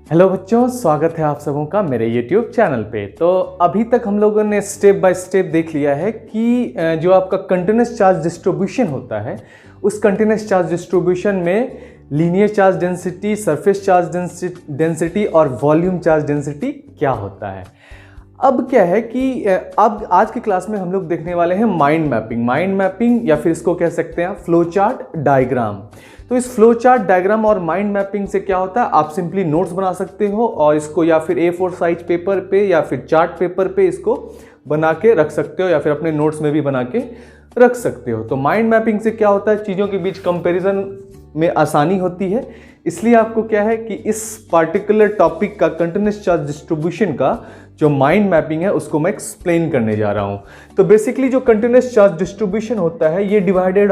Hello बच्चों, स्वागत है आप सबों का मेरे YouTube चैनल पे। तो अभी तक हम लोगों ने स्टेप बाय स्टेप देख लिया है कि जो आपका कंटिन्यूस चार्ज डिस्ट्रीब्यूशन होता है, उस कंटिन्यूस चार्ज डिस्ट्रीब्यूशन में linear charge density, surface charge density और वॉल्यूम चार्ज डेंसिटी क्या होता है। अब क्या है कि अब आज की क्लास में हम लोग देखने वाले हैं माइंड मैपिंग या फिर इसको कह सकते हैं फ्लो चार्ट डायग्राम। तो इस फ्लो चार्ट डायग्राम और माइंड मैपिंग से क्या होता है, आप सिंपली नोट्स बना सकते हो और इसको या फिर A4 साइज पेपर पे या फिर चार्ट पेपर पे इसको बना के रख सकते हो या फिर अपने नोट्स में भी बना के रख सकते हो। तो माइंड मैपिंग से क्या होता है, चीज़ों के बीच कंपैरिजन में आसानी होती है। इसलिए आपको क्या है कि इस पार्टिकुलर टॉपिक का कंटिन्यूस चार्ज डिस्ट्रीब्यूशन का जो माइंड मैपिंग है उसको मैं एक्सप्लेन करने जा रहा हूँ। तो बेसिकली जो कंटिन्यूस चार्ज डिस्ट्रीब्यूशन होता है ये डिवाइडेड,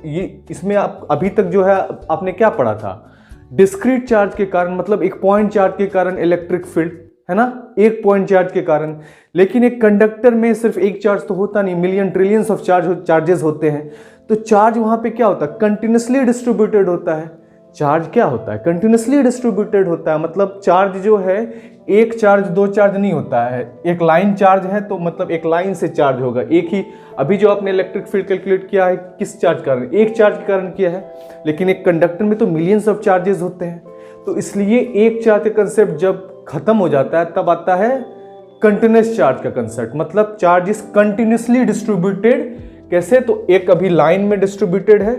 ये इसमें आप अभी तक जो है आपने क्या पढ़ा था, डिस्क्रीट चार्ज के कारण, मतलब एक पॉइंट चार्ज के कारण इलेक्ट्रिक फील्ड है ना, एक पॉइंट चार्ज के कारण। लेकिन एक कंडक्टर में सिर्फ एक चार्ज तो होता नहीं, मिलियन ट्रिलियंस ऑफ चार्जेस होते हैं। तो चार्ज वहां पे क्या होता है, कंटिन्यूसली डिस्ट्रीब्यूटेड होता है। चार्ज क्या होता है, कंटिन्यूसली डिस्ट्रीब्यूटेड होता है। मतलब चार्ज जो है एक चार्ज दो चार्ज नहीं होता है, एक लाइन चार्ज है तो मतलब एक लाइन से चार्ज होगा एक ही। अभी जो आपने इलेक्ट्रिक फील्ड कैलकुलेट किया है किस चार्ज के कारण, एक चार्ज के कारण किया है, लेकिन एक कंडक्टर में तो मिलियंस ऑफ चार्जेस होते हैं। तो इसलिए एक चार्ज का कंसेप्ट जब खत्म हो जाता है तब आता है कंटिन्यूस चार्ज का कंसेप्ट। मतलब चार्ज इज कंटिन्यूसली डिस्ट्रीब्यूटेड। कैसे, तो एक अभी लाइन में डिस्ट्रीब्यूटेड है,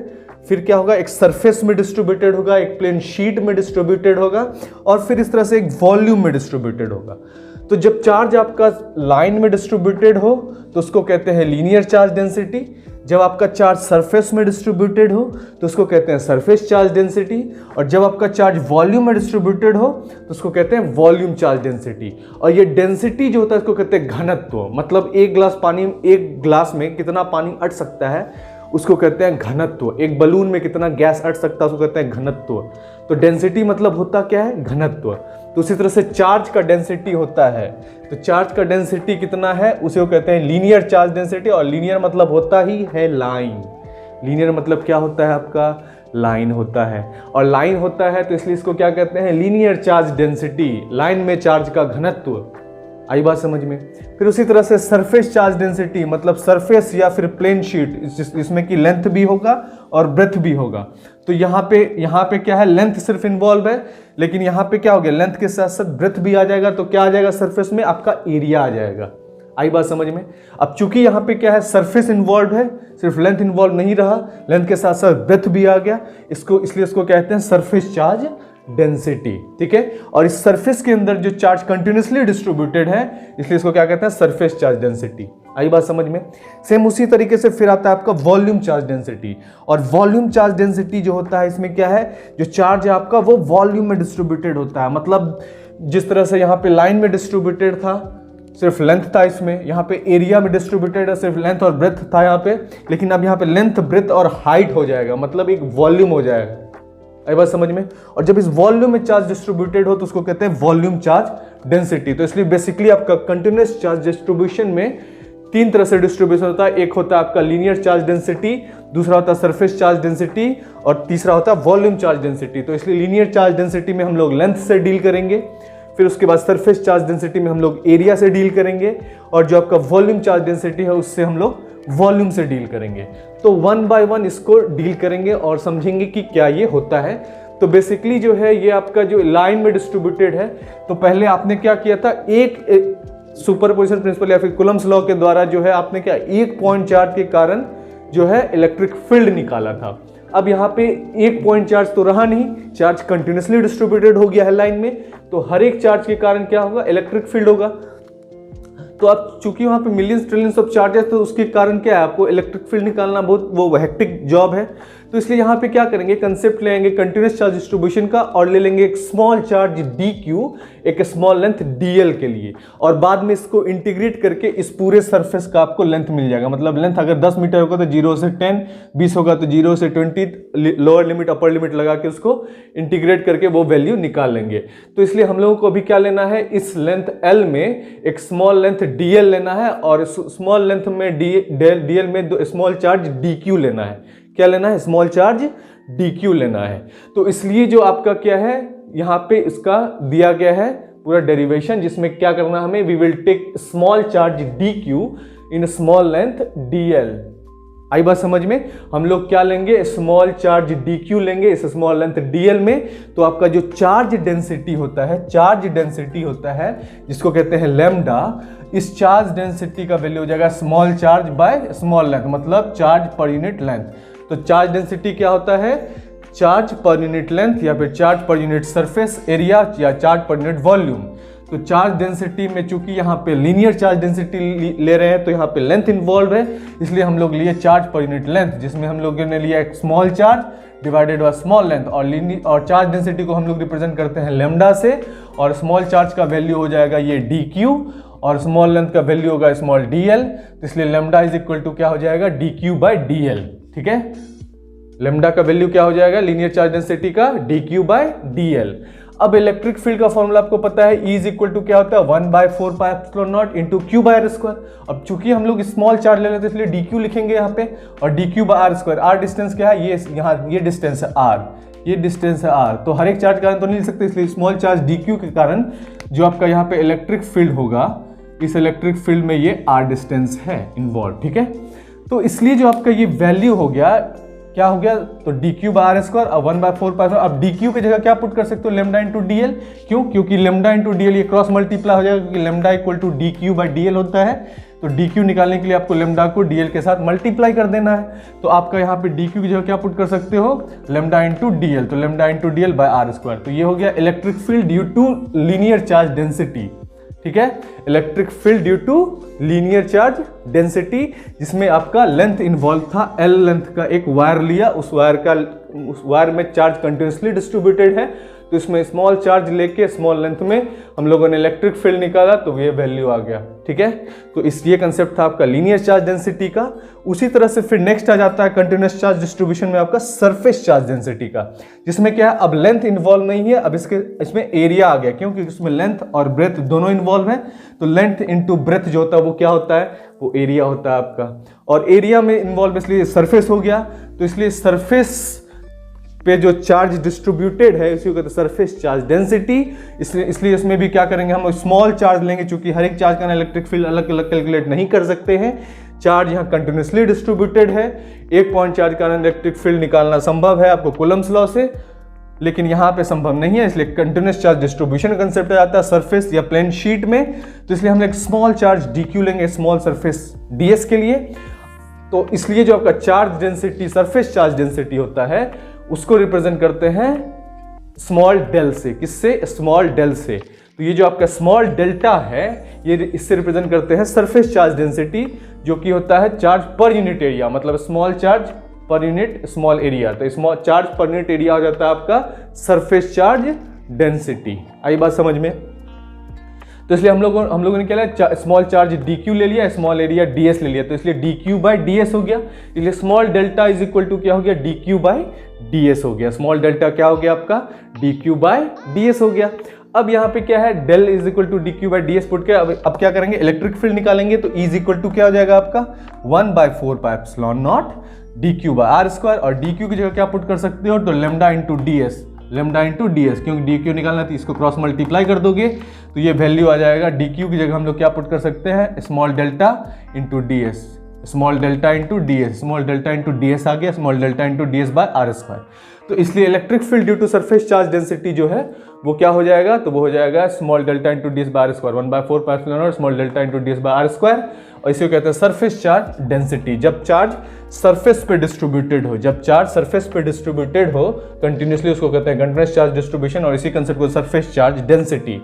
फिर क्या होगा, एक सरफेस में डिस्ट्रीब्यूटेड होगा, एक प्लेन शीट में डिस्ट्रीब्यूटेड होगा और फिर इस तरह से एक वॉल्यूम में डिस्ट्रीब्यूटेड होगा। तो जब चार्ज आपका लाइन में डिस्ट्रीब्यूटेड हो तो उसको कहते हैं लीनियर चार्ज डेंसिटी। जब आपका चार्ज सरफेस में डिस्ट्रीब्यूटेड हो तो उसको कहते हैं सरफेस चार्ज डेंसिटी। और जब आपका चार्ज वॉल्यूम में डिस्ट्रीब्यूटेड हो तो उसको कहते हैं वॉल्यूम चार्ज डेंसिटी। और ये डेंसिटी जो होता है इसको कहते हैं घनत्व। मतलब एक ग्लास में कितना पानी अट सकता है उसको कहते हैं घनत्व। एक बलून में कितना गैस अट सकता है उसको कहते हैं घनत्व। तो डेंसिटी मतलब होता क्या है, घनत्व। तो उसी तरह से चार्ज का डेंसिटी होता है, तो चार्ज का डेंसिटी कितना है उसे वो कहते हैं लीनियर चार्ज डेंसिटी। और लीनियर मतलब होता ही है लाइन। लीनियर मतलब क्या होता है आपका, लाइन होता है। और लाइन होता है तो इसलिए इसको क्या कहते हैं, लीनियर चार्ज डेंसिटी, लाइन में चार्ज का घनत्व। आई बात समझ में। फिर उसी तरह से सरफेस चार्ज डेंसिटी, मतलब सरफेस या फिर प्लेन शीट, इसमें की लेंथ भी होगा और ब्रेथ भी होगा। तो यहाँ पे क्या है, लेंथ सिर्फ इन्वॉल्व है, लेकिन यहाँ पे क्या हो गया, लेंथ के साथ साथ ब्रेथ भी आ जाएगा। तो क्या आ जाएगा सरफेस में, आपका एरिया आ जाएगा। आई बात समझ में। अब चूंकि यहाँ पे क्या है, सरफेस इन्वॉल्व है, सिर्फ लेंथ इन्वॉल्व नहीं रहा, लेंथ के साथ साथ ब्रेथ भी आ गया, इसलिए इसको कहते हैं सरफेस चार्ज डेंसिटी। ठीक है। और इस सरफेस के अंदर जो चार्ज कंटिन्यूसली डिस्ट्रीब्यूटेड है इसलिए इसको क्या कहते हैं, सरफेस चार्ज डेंसिटी। आई बात समझ में। सेम उसी तरीके से फिर आता है आपका वॉल्यूम चार्ज डेंसिटी। और वॉल्यूम चार्ज डेंसिटी जो होता है इसमें क्या है, जो चार्ज है आपका वो वॉल्यूम में डिस्ट्रीब्यूटेड होता है। मतलब जिस तरह से यहाँ पे लाइन में डिस्ट्रीब्यूटेड था, सिर्फ लेंथ था, इसमें यहाँ पे एरिया में डिस्ट्रीब्यूटेड है, सिर्फ लेंथ और ब्रेथ था यहाँ पे, लेकिन अब यहाँ पे लेंथ, ब्रेथ और हाइट हो जाएगा, मतलब एक वॉल्यूम हो जाएगा। आई बात समझ में। और जब इस वॉल्यूम में चार्ज डिस्ट्रीब्यूटेड हो तो उसको कहते हैं वॉल्यूम चार्ज डेंसिटी। तो इसलिए बेसिकली आपका कंटिन्यूस चार्ज डिस्ट्रीब्यूशन में तीन तरह से डिस्ट्रीब्यूशन होता है। एक होता है आपका लीनियर चार्ज डेंसिटी, दूसरा होता है सरफेस चार्ज डेंसिटी और तीसरा होता है वॉल्यूम चार्ज डेंसिटी। तो इसलिए लीनियर चार्ज डेंसिटी में हम लोग लेंथ से डील करेंगे, फिर उसके बाद सरफेस चार्ज डेंसिटी में हम लोग एरिया से डील करेंगे, और जो आपका वॉल्यूम चार्ज डेंसिटी है उससे हम लोग वॉल्यूम से डील करेंगे। तो वन बाय वन इसको डील करेंगे और समझेंगे कि क्या ये होता है। तो बेसिकली जो है ये आपका जो लाइन में डिस्ट्रीब्यूटेड है, तो पहले आपने क्या किया था, एक सुपरपोजिशन प्रिंसिपल या फिर कूलम्ब्स लॉ के द्वारा जो है आपने क्या, एक पॉइंट चार्ज के कारण जो है इलेक्ट्रिक फील्ड निकाला था। अब यहाँ पे एक पॉइंट चार्ज तो रहा नहीं, चार्ज कंटिन्यूसली डिस्ट्रीब्यूटेड हो गया है लाइन में, तो हर एक चार्ज के कारण क्या होगा, इलेक्ट्रिक फील्ड होगा। तो आप चूंकि वहां पे मिलियंस ट्रिलियंस ऑफ चार्जेस, तो उसके कारण क्या है, आपको इलेक्ट्रिक फील्ड निकालना बहुत वो हेक्टिक जॉब है। तो इसलिए यहाँ पे क्या करेंगे, कंसेप्ट लेंगे कंटिन्यूस चार्ज डिस्ट्रीब्यूशन का और ले लेंगे एक स्मॉल चार्ज dq, एक स्मॉल लेंथ dl के लिए, और बाद में इसको इंटीग्रेट करके इस पूरे सरफेस का आपको लेंथ मिल जाएगा। मतलब लेंथ अगर 10 मीटर होगा तो 0 से 10, 20 होगा तो 0 से 20, लोअर लिमिट अपर लिमिट लगा के उसको इंटीग्रेट करके वो वैल्यू निकाल लेंगे। तो इसलिए हम लोगों को अभी क्या लेना है, इस लेंथ l में एक स्मॉल लेंथ dl लेना है, और स्मॉल लेंथ में dl में दो स्मॉल चार्ज dq लेना है। क्या लेना है, स्मॉल चार्ज dq लेना है। तो इसलिए जो आपका क्या है, यहाँ पे इसका दिया गया है पूरा डेरिवेशन, जिसमें क्या करना हमें, we will take small charge D Q in small length D L. आई बात समझ में? हम लोग क्या लेंगे, स्मॉल चार्ज डी क्यू लेंगे इस स्मॉल लेंथ डीएल में। तो आपका जो चार्ज डेंसिटी होता है, चार्ज डेंसिटी होता है जिसको कहते हैं लैम्डा, इस चार्ज डेंसिटी का वैल्यू हो जाएगा small charge by small length, मतलब चार्ज पर यूनिट लेंथ। तो चार्ज डेंसिटी क्या होता है, चार्ज पर यूनिट लेंथ या फिर charge per unit surface area या चार्ज पर यूनिट वॉल्यूम। तो चार्ज डेंसिटी में चूंकि यहाँ पे लीनियर चार्ज डेंसिटी ले रहे हैं तो यहाँ पे लेंथ इन्वॉल्व है, इसलिए हम लोग लिए चार्ज पर यूनिट लेंथ, जिसमें हम लोगों ने लिया एक small charge divided by small length, और चार्ज डेंसिटी को हम लोग रिप्रेजेंट करते हैं लैम्डा से, और स्मॉल चार्ज का वैल्यू हो जाएगा ये डी क्यू और स्मॉल लेंथ का वैल्यू होगा स्मॉल डी एल। तो इसलिए लैम्डा इज इक्वल टू क्या हो जाएगा, D Q by d L. ठीक है, लैम्डा का वैल्यू क्या हो जाएगा, लीनियर चार्ज डेंसिटी का D Q by d L. अब इलेक्ट्रिक फील्ड का फॉर्मूला आपको पता है, E इज इक्वल टू क्या होता है, 1/4 pi epsilon naught into q by r square. अब चूंकि हम लोग स्मॉल चार्ज ले लेते हैं इसलिए डी क्यू लिखेंगे यहाँ पे, और d Q by r square. R distance क्या है, ये यहाँ ये डिस्टेंस है आर, ये डिस्टेंस है आर। तो हर एक चार्ज के कारण तो नहीं लिख सकते, इसलिए स्मॉल चार्ज डी क्यू के कारण जो आपका यहाँ पे इलेक्ट्रिक फील्ड होगा, इस इलेक्ट्रिक फील्ड में ये आर डिस्टेंस है इन्वॉल्व। ठीक है, तो इसलिए जो आपका ये वैल्यू हो गया, क्या हो गया, तो D Q by r square और 1/4 पाई। अब डी क्यू की जगह क्या पुट कर सकते हो, लेमडा इंटू डी एल। क्यों, क्योंकि लेमडा इंटू डी एल ये क्रॉस मल्टीप्लाई हो जाएगा, क्योंकि lambda equal to D Q by d l होता है। तो डी क्यू निकालने के लिए आपको लेमडा को डी एल के साथ मल्टीप्लाई कर देना है। तो आपका यहाँ पे डी क्यू की जगह क्या पुट कर सकते हो, लेमडा इंटू डी एल। तो lambda into d l by r square. तो ये हो गया electric field due to linear charge density. ठीक है, electric field due to linear charge density, जिसमें आपका लेंथ इन्वॉल्व था, एल लेंथ का एक वायर लिया, उस वायर में चार्ज कंटिन्यूसली डिस्ट्रीब्यूटेड है, तो इसमें स्मॉल चार्ज लेके स्मॉल लेंथ में हम लोगों ने इलेक्ट्रिक फील्ड निकाला, तो ये वैल्यू आ गया। ठीक है, तो ये कंसेप्ट था आपका लीनियर चार्ज डेंसिटी का। उसी तरह से फिर नेक्स्ट आ जाता है कंटिन्यूस चार्ज डिस्ट्रीब्यूशन में आपका सरफेस चार्ज डेंसिटी का, जिसमें क्या है, अब लेंथ इन्वॉल्व नहीं है, अब इसमें एरिया आ गया, क्योंकि इसमें लेंथ और ब्रेथ दोनों इन्वॉल्व है। तो लेंथ इंटू ब्रेथ जो होता है वो क्या होता है, वो एरिया होता है आपका, और एरिया में इन्वॉल्व इसलिए सरफेस हो गया। तो इसलिए सरफेस पे जो चार्ज डिस्ट्रीब्यूटेड है इसी को कहते हैं सरफेस चार्ज डेंसिटी। इसलिए इसमें भी क्या करेंगे, हम स्मॉल चार्ज लेंगे, क्योंकि हर एक चार्ज का इलेक्ट्रिक फील्ड अलग अलग कैलकुलेट नहीं कर सकते हैं। चार्ज यहाँ कंटिन्यूसली डिस्ट्रीब्यूटेड है, एक पॉइंट चार्ज का इलेक्ट्रिक फील्ड निकालना संभव है आपको कूलम्स लॉ से, लेकिन यहाँ पे संभव नहीं है, इसलिए कंटिन्यूस चार्ज डिस्ट्रीब्यूशन का कंसेप्ट आ जाता है सरफेस या प्लेन शीट में। तो इसलिए हम एक स्मॉल चार्ज डी क्यू लेंगे स्मॉल सरफेस डी एस के लिए। तो इसलिए जो आपका charge density, surface charge density होता है, उसको रिप्रेजेंट करते हैं स्मॉल डेल से। किससे, स्मॉल डेल से। तो ये जो आपका स्मॉल डेल्टा है, ये इससे रिप्रेजेंट करते हैं सरफेस चार्ज डेंसिटी, जो कि होता है चार्ज पर यूनिट एरिया, मतलब small charge per unit small area. तो small charge per unit area हो जाता है आपका सरफेस चार्ज डेंसिटी। आई बात समझ में? तो इसलिए हम लोगों ने क्या लिया, स्मॉल चार्ज डी क्यू ले लिया, स्मॉल एरिया डी एस ले लिया, तो इसलिए d Q by d s हो गया। इसलिए small delta is equal to क्या हो गया, d Q by d s हो गया। स्मॉल डेल्टा क्या हो गया आपका, d Q by d s हो गया। अब यहाँ पे क्या है, del is equal to D Q by d s put के अब क्या करेंगे, इलेक्ट्रिक फील्ड निकालेंगे। तो इज इक्वल टू क्या हो जाएगा आपका, 1/4 pi epsilon naught d Q by r square, और डी क्यू की जगह क्या पुट कर सकते हो, तो lambda into D s, lambda into D s, क्योंकि डी क्यू निकालना है तो इसको क्रॉस मल्टीप्लाई कर दोगे तो ये वैल्यू आ जाएगा। डी क्यू की जगह हम लोग क्या पुट कर सकते हैं, small delta into D S, small delta into D S, small delta into D S आ गया, small delta into D S by are square. तो इसलिए electric field due to surface charge density जो है वो क्या हो जाएगा, तो वो हो जाएगा small delta into D S by are square, 1/4 pi epsilon naught small delta into D S by are square. और इसे कहते हैं सरफेस चार्ज डेंसिटी। जब चार्ज सरफेस पे डिस्ट्रीब्यूटेड हो, जब चार्ज सरफेस पे डिस्ट्रीब्यूटेड हो कंटिन्यूसली, उसको कहते हैं कंटिन्यूस चार्ज डिस्ट्रीब्यूशन, और इसी कंसेप्ट को सरफेस चार्ज डेंसिटी।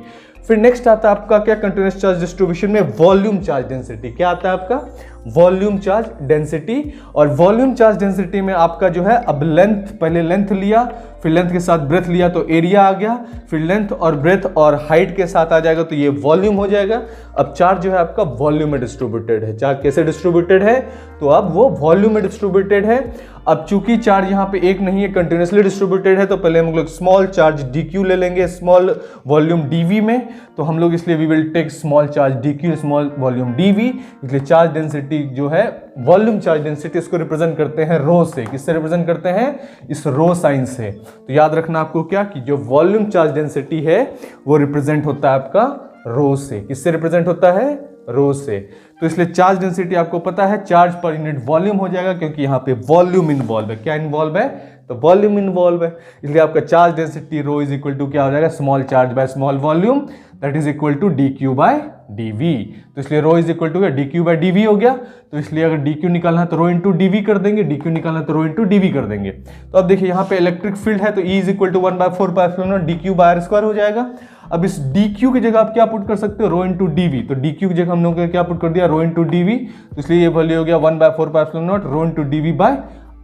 फिर नेक्स्ट आता है आपका क्या, कंटिन्यूस चार्ज डिस्ट्रीब्यूशन में वॉल्यूम चार्ज डेंसिटी। क्या आता है आपका, वॉल्यूम चार्ज डेंसिटी। और वॉल्यूम चार्ज डेंसिटी में आपका जो है, अब लेंथ, पहले लेंथ लिया, फिर लेंथ के साथ ब्रेथ लिया तो एरिया आ गया, फिर लेंथ और ब्रेथ और हाइट के साथ आ जाएगा तो ये वॉल्यूम हो जाएगा। अब चार्ज जो है आपका वॉल्यूम में डिस्ट्रीब्यूटेड है। चार्ज कैसे डिस्ट्रीब्यूटेड है, तो अब वो वॉल्यूम में डिस्ट्रीब्यूटेड है। अब चूंकि चार्ज यहाँ पे एक नहीं है, कंटिन्यूसली डिस्ट्रीब्यूटेड है, तो पहले हम लोग स्मॉल चार्ज डी क्यू ले लेंगे स्मॉल वॉल्यूम डी वी में। तो हम लोग इसलिए we will take small charge D q small volume d v, इसलिए चार्ज डेंसिटी डेंसिटी जो है, वॉल्यूम चार्ज डेंसिटी, इसको रिप्रेजेंट करते हैं रो से। किससे रिप्रेजेंट करते हैं? इस रो साइन से। तो याद रखना आपको क्या कि जो वॉल्यूम चार्ज डेंसिटी है वो रिप्रेजेंट होता है आपका रो से। किससे रिप्रेजेंट होता है? रो से। तो इसलिए चार्ज डेंसिटी आपको पता है चार्ज पर यूनिट वॉल्यूम हो जाएगा, क्योंकि यहाँ पे वॉल्यूम इन्वॉल्व है। क्या इन्वॉल्व है? तो वॉल्यूम इन्वॉल्व है। इसलिए आपका charge density rho is equal to क्या हो जाएगा? Small charge by small volume, that is equal to D Q by D V. तो इसलिए rho is equal to D Q by D V हो गया। तो इसलिए अगर डी क्यू निकालना है तो रो इंटू डी वी कर देंगे, डी क्यू निकालना है तो रो इंटू डी वी कर देंगे। तो अब देखिए यहाँ पे इलेक्ट्रिक फील्ड है, तो E is equal to 1/4 d Q by are square हो जाएगा। अब इस डी क्यू की जगह आप क्या पुट कर सकते हो? Rho into D V. तो डी क्यू की जगह हम लोग क्या पुट कर दिया? Rho into D V. तो इसलिए ये वैल्यू हो गया 1/4 rho into D V by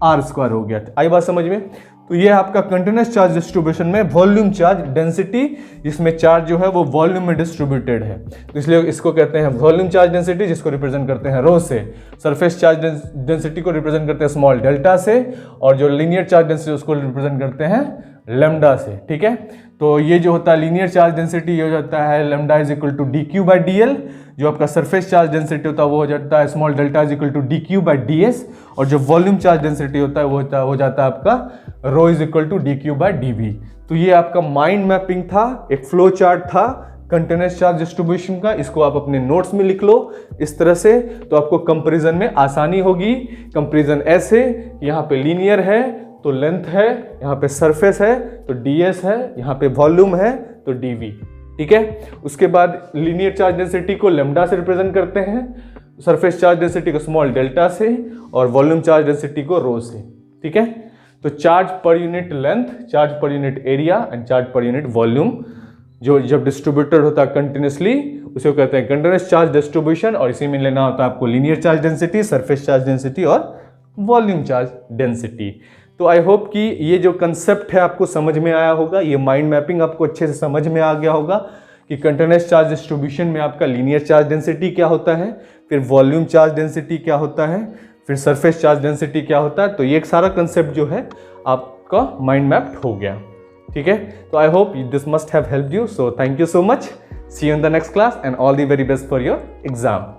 are square हो गया। आई बात समझ में? तो ये आपका कंटिन्यूअस चार्ज डिस्ट्रीब्यूशन में वॉल्यूम चार्ज डेंसिटी, जिसमें चार्ज जो है वो वॉल्यूम में डिस्ट्रीब्यूटेड है, तो इसलिए इसको कहते हैं वॉल्यूम चार्ज डेंसिटी, जिसको रिप्रेजेंट करते हैं रो से। सरफेस चार्ज डेंसिटी को रिप्रेजेंट करते हैं स्मॉल डेल्टा से, और जो लीनियर चार्ज डेंसिटी उसको रिप्रेजेंट करते हैं लेमडा से। ठीक है, तो ये जो होता है लीनियर चार्ज डेंसिटी, ये हो जाता है lambda is equal to D Q by d l. जो आपका सरफेस चार्ज डेंसिटी होता है वो हो जाता है small delta is equal to D Q by d s, और जो वॉल्यूम चार्ज डेंसिटी होता है वो हो जाता है आपका rho is equal to D Q by D V. तो ये आपका माइंड मैपिंग था, एक फ्लो चार्ट था कंटिन्यूअस चार्ज डिस्ट्रीब्यूशन का। इसको आप अपने नोट्स में लिख लो इस तरह से, तो आपको कंपैरिजन में आसानी होगी। कंपैरिजन ऐसे, यहाँ पे लीनियर है तो लेंथ है, यहाँ पे सरफेस है तो ds है, यहाँ पे वॉल्यूम है तो dv। ठीक है, उसके बाद लीनियर चार्ज डेंसिटी को लेमडा से रिप्रेजेंट करते हैं, सरफेस चार्ज डेंसिटी को स्मॉल डेल्टा से, और वॉल्यूम चार्ज डेंसिटी को रो से। ठीक है, तो charge per unit length, charge per unit area and charge per unit volume जो जब डिस्ट्रीब्यूटेड होता है कंटिन्यूसली, उसे कहते हैं कंटिन्यूअस चार्ज डिस्ट्रीब्यूशन। और इसी में लेना होता है आपको linear charge density, surface charge density और वॉल्यूम चार्ज डेंसिटी। तो आई होप कि ये जो कंसेप्ट है आपको समझ में आया होगा, ये माइंड मैपिंग आपको अच्छे से समझ में आ गया होगा कि कंटिन्यूअस चार्ज डिस्ट्रीब्यूशन में आपका लीनियर चार्ज डेंसिटी क्या होता है, फिर वॉल्यूम चार्ज डेंसिटी क्या होता है, फिर सरफेस चार्ज डेंसिटी क्या होता है। तो ये एक सारा कंसेप्ट जो है आपका माइंड मैप्ड हो गया। ठीक है, तो I hope this must have helped you. So thank you so much, see you in the next class and all the very best for your exam.